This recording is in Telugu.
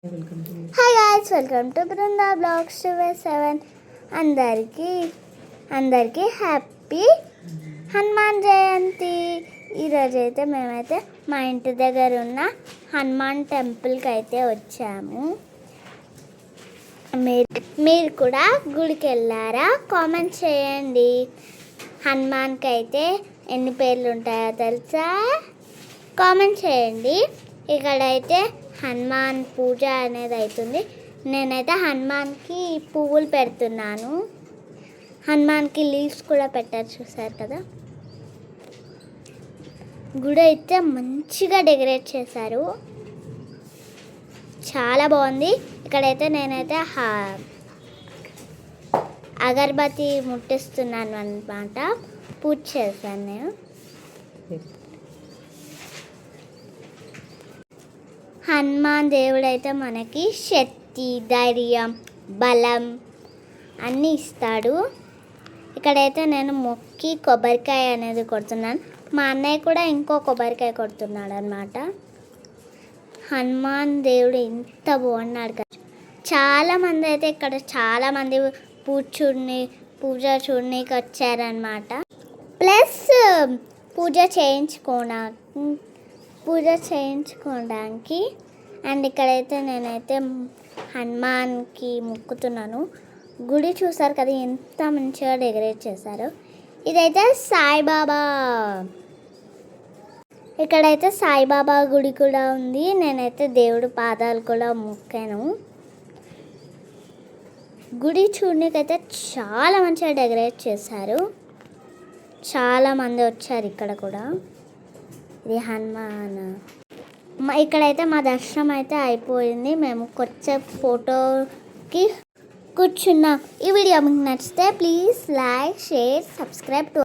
Hi guys, welcome to Brinda blogs 7 అందరికీ హ్యాపీ హనుమాన్ జయంతి. ఈరోజు అయితే మేమైతే మా ఇంటి దగ్గర ఉన్న హనుమాన్ టెంపుల్కి అయితే వచ్చాము. మీరు కూడా గుడికి వెళ్ళారా? కామెంట్ చేయండి. హనుమాన్కి అయితే ఎన్ని పేర్లు ఉంటాయో తెలుసా? కామెంట్ చేయండి. ఇక్కడైతే హనుమాన్ పూజ అనేది అవుతుంది. నేనైతే హనుమాన్కి పువ్వులు పెడుతున్నాను. హనుమాన్కి లీవ్స్ కూడా పెట్టారు, చూసారు కదా. గుడి అయితే మంచిగా డెకరేట్ చేశారు, చాలా బాగుంది. ఇక్కడైతే నేనైతే అగరబత్తి ముట్టిస్తున్నాను అన్నమాట. పూజ చేశాను నేను. హనుమాన్ దేవుడు అయితే మనకి శక్తి, ధైర్యం, బలం అన్నీ ఇస్తాడు. ఇక్కడైతే నేను మొక్కి కొబ్బరికాయ అనేది కొడుతున్నాను. మా అన్నయ్య కూడా ఇంకో కొబ్బరికాయ కొడుతున్నాడు అన్నమాట. హనుమాన్ దేవుడు ఎంత బాగున్నాడు కదా. చాలామంది అయితే ఇక్కడ చాలామంది పూజ చూడనీకి వచ్చారనమాట. ప్లస్ పూజ చేయించుకోవడానికి. అండ్ ఇక్కడైతే నేనైతే హనుమాన్కి మొక్కుతున్నాను. గుడి చూసారు కదా ఎంత మంచిగా డెకరేట్ చేశారో. ఇదైతే సాయిబాబా, ఇక్కడైతే సాయిబాబా గుడి కూడా ఉంది. నేనైతే దేవుడు పాదాలు కూడా మొక్కాను. గుడి చూడడానికైతే చాలా మంచిగా డెకరేట్ చేశారు. చాలామంది వచ్చారు ఇక్కడ కూడా. ఇది హనుమాన్. ఇక్కడైతే మా దర్శనం అయితే అయిపోయింది. మేము కొద్దిసేపు ఫోటోకి కూర్చున్నాం. ఈ వీడియో మీకు నచ్చితే please like, share, subscribe to